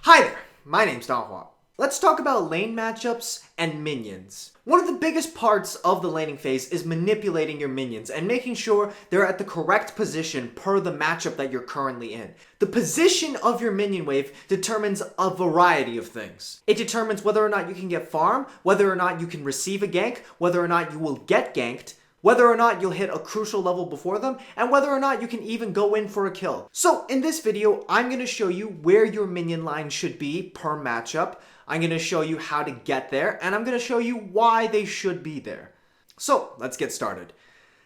Hi there, my name's Donghua. Let's talk about lane matchups and minions. One of the biggest parts of the laning phase is manipulating your minions and making sure they're at the correct position per the matchup that you're currently in. The position of your minion wave determines a variety of things. It determines whether or not you can get farm, whether or not you can receive a gank, whether or not you will get ganked, whether or not you'll hit a crucial level before them, and whether or not you can even go in for a kill. So in this video, I'm going to show you where your minion line should be per matchup. I'm going to show you how to get there, and I'm going to show you why they should be there. So let's get started.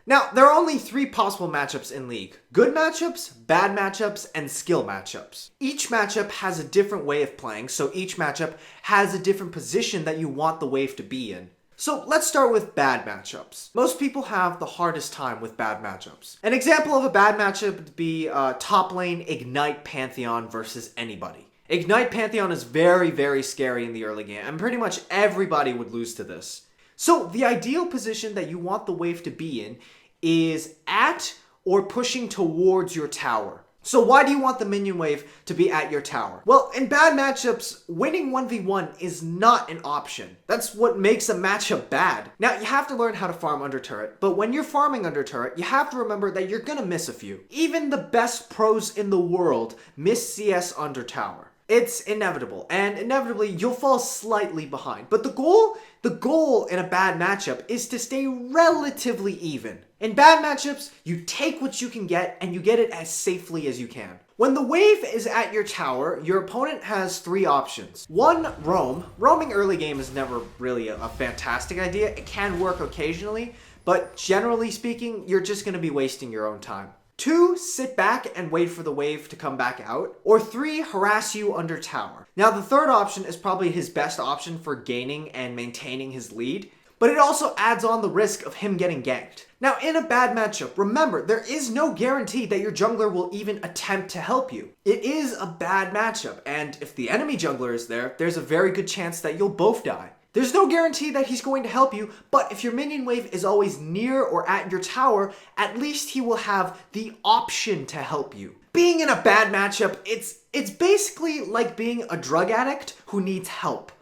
Now, there are only 3 possible matchups in League. Good matchups, bad matchups, and skill matchups. Each matchup has a different way of playing, so each matchup has a different position that you want the wave to be in. So let's start with bad matchups. Most people have the hardest time with bad matchups. An example of a bad matchup would be top lane Ignite Pantheon versus anybody. Ignite Pantheon is very, very scary in the early game, and pretty much everybody would lose to this. So the ideal position that you want the wave to be in is at or pushing towards your tower. So why do you want the minion wave to be at your tower? Well, in bad matchups, winning 1v1 is not an option. That's what makes a matchup bad. Now, you have to learn how to farm under turret, but when you're farming under turret, you have to remember that you're gonna miss a few. Even the best pros in the world miss CS under tower. It's inevitable, and inevitably you'll fall slightly behind. But the goal in a bad matchup is to stay relatively even. In bad matchups, you take what you can get and you get it as safely as you can. When the wave is at your tower, your opponent has 3 options. 1, roam. Roaming early game is never really a fantastic idea. It can work occasionally, but generally speaking, you're just going to be wasting your own time. 2, sit back and wait for the wave to come back out. Or 3, harass you under tower. Now the third option is probably his best option for gaining and maintaining his lead, but it also adds on the risk of him getting ganked. Now in a bad matchup, remember, there is no guarantee that your jungler will even attempt to help you. It is a bad matchup, and if the enemy jungler is there, there's a very good chance that you'll both die. There's no guarantee that he's going to help you, but if your minion wave is always near or at your tower, at least he will have the option to help you. Being in a bad matchup, it's basically like being a drug addict who needs help.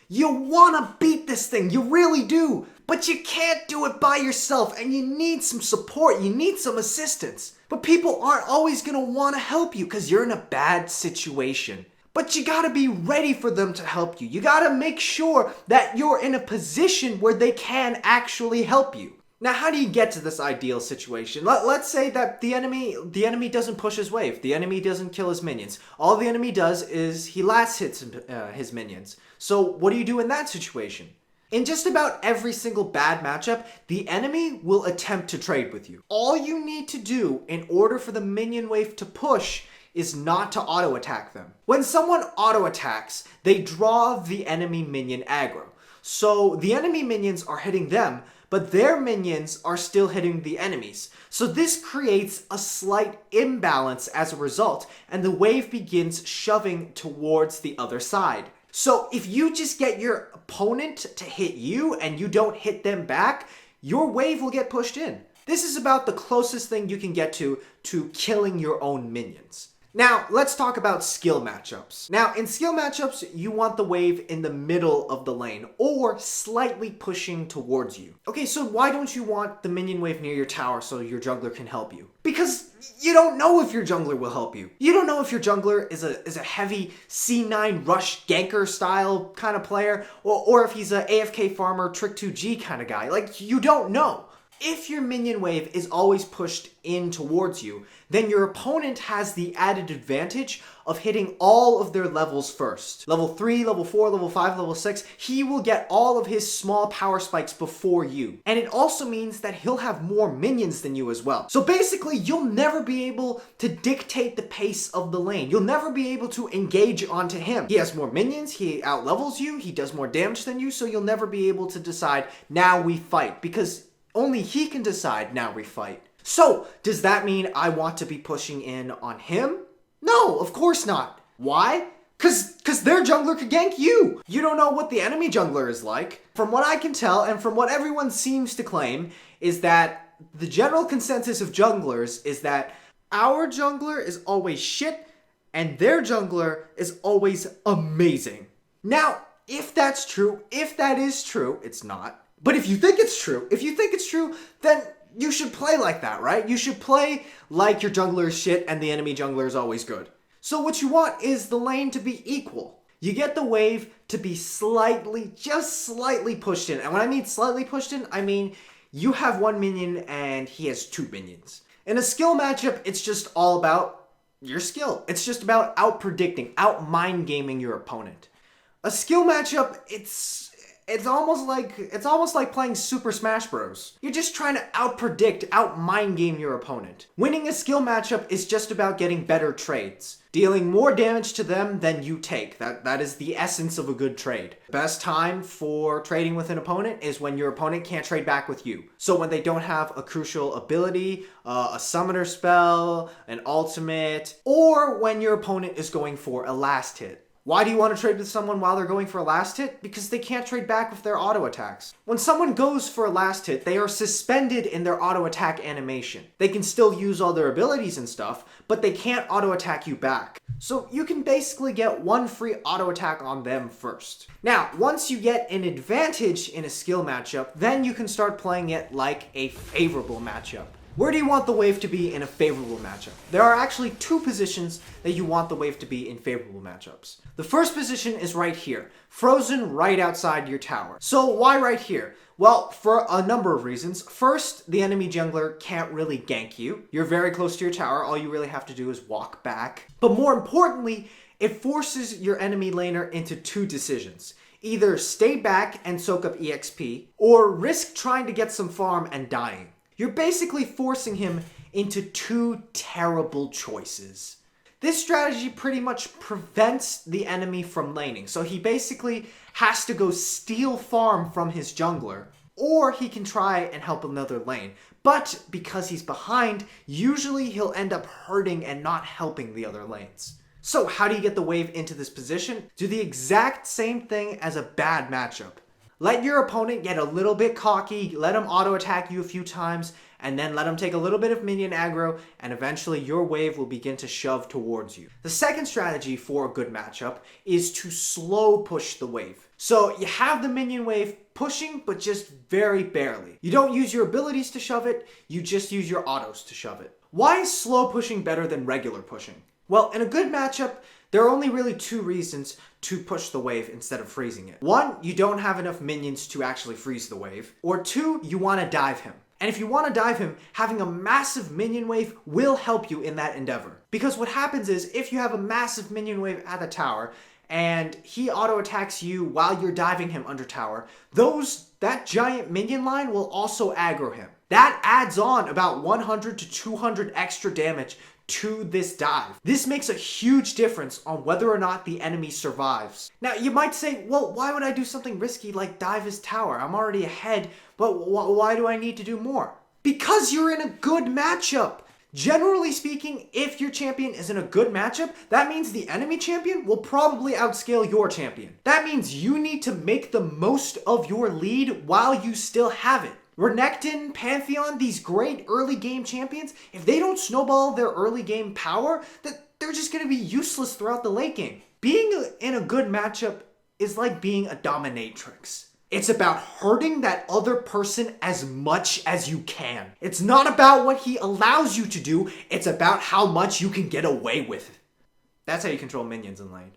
You want to beat this thing, you really do, but you can't do it by yourself, and you need some support, you need some assistance. But people aren't always going to want to help you because you're in a bad situation. But you gotta be ready for them to help you. You gotta make sure that you're in a position where they can actually help you. Now, how do you get to this ideal situation? Let's say that the enemy doesn't push his wave. The enemy doesn't kill his minions. All the enemy does is he last hits his minions. So what do you do in that situation? In just about every single bad matchup, the enemy will attempt to trade with you. All you need to do in order for the minion wave to push is not to auto-attack them. When someone auto-attacks, they draw the enemy minion aggro. So the enemy minions are hitting them, but their minions are still hitting the enemies. So this creates a slight imbalance as a result, and the wave begins shoving towards the other side. So if you just get your opponent to hit you and you don't hit them back, your wave will get pushed in. This is about the closest thing you can get to killing your own minions. Now, let's talk about skill matchups. Now, in skill matchups, you want the wave in the middle of the lane, or slightly pushing towards you. Okay, so why don't you want the minion wave near your tower so your jungler can help you? Because you don't know if your jungler will help you. You don't know if your jungler is a heavy C9 rush ganker style kind of player, or if he's a AFK farmer trick 2G kind of guy. Like, you don't know. If your minion wave is always pushed in towards you, then your opponent has the added advantage of hitting all of their levels first. Level 3, level 4, level 5, level 6, he will get all of his small power spikes before you. And it also means that he'll have more minions than you as well. So basically, you'll never be able to dictate the pace of the lane. You'll never be able to engage onto him. He has more minions, he outlevels you, he does more damage than you, so you'll never be able to decide, now we fight, because only he can decide, now we fight. So, does that mean I want to be pushing in on him? No, of course not. Why? Cause their jungler could gank you. You don't know what the enemy jungler is like. From what I can tell, and from what everyone seems to claim, is that the general consensus of junglers is that our jungler is always shit, and their jungler is always amazing. Now, if that's true, if that is true, it's not. But if you think it's true, then you should play like that, right? You should play like your jungler is shit and the enemy jungler is always good. So what you want is the lane to be equal. You get the wave to be just slightly pushed in. And when I mean slightly pushed in, I mean you have one minion and he has two minions. In a skill matchup, it's just all about your skill. It's just about out-predicting, out-mind gaming your opponent. A skill matchup, it's almost like playing Super Smash Bros. You're just trying to out-predict, out-mind game your opponent. Winning a skill matchup is just about getting better trades. Dealing more damage to them than you take. That is the essence of a good trade. Best time for trading with an opponent is when your opponent can't trade back with you. So when they don't have a crucial ability, a summoner spell, an ultimate, or when your opponent is going for a last hit. Why do you want to trade with someone while they're going for a last hit? Because they can't trade back with their auto attacks. When someone goes for a last hit, they are suspended in their auto attack animation. They can still use all their abilities and stuff, but they can't auto attack you back. So you can basically get one free auto attack on them first. Now, once you get an advantage in a skill matchup, then you can start playing it like a favorable matchup. Where do you want the wave to be in a favorable matchup? There are actually two positions that you want the wave to be in favorable matchups. The first position is right here, frozen right outside your tower. So why right here? Well, for a number of reasons. First, the enemy jungler can't really gank you. You're very close to your tower. All you really have to do is walk back. But more importantly, it forces your enemy laner into two decisions. Either stay back and soak up EXP, or risk trying to get some farm and dying. You're basically forcing him into two terrible choices. This strategy pretty much prevents the enemy from laning, so he basically has to go steal farm from his jungler, or he can try and help another lane. But because he's behind, usually he'll end up hurting and not helping the other lanes. So how do you get the wave into this position? Do the exact same thing as a bad matchup. Let your opponent get a little bit cocky, let him auto-attack you a few times, and then let him take a little bit of minion aggro, and eventually your wave will begin to shove towards you. The second strategy for a good matchup is to slow push the wave. So you have the minion wave pushing, but just very barely. You don't use your abilities to shove it, you just use your autos to shove it. Why is slow pushing better than regular pushing? Well, in a good matchup, there are only really two reasons to push the wave instead of freezing it. One, you don't have enough minions to actually freeze the wave. Or two, you want to dive him. And if you want to dive him, having a massive minion wave will help you in that endeavor. Because what happens is, if you have a massive minion wave at the tower, and he auto-attacks you while you're diving him under tower, that giant minion line will also aggro him. That adds on about 100 to 200 extra damage to this dive. This makes a huge difference on whether or not the enemy survives. Now, you might say, well, why would I do something risky like dive his tower? I'm already ahead, but why do I need to do more? Because you're in a good matchup. Generally speaking, if your champion is in a good matchup, that means the enemy champion will probably outscale your champion. That means you need to make the most of your lead while you still have it. Renekton, Pantheon, these great early game champions, if they don't snowball their early game power, they're just going to be useless throughout the late game. Being in a good matchup is like being a dominatrix. It's about hurting that other person as much as you can. It's not about what he allows you to do, it's about how much you can get away with. That's how you control minions in lane.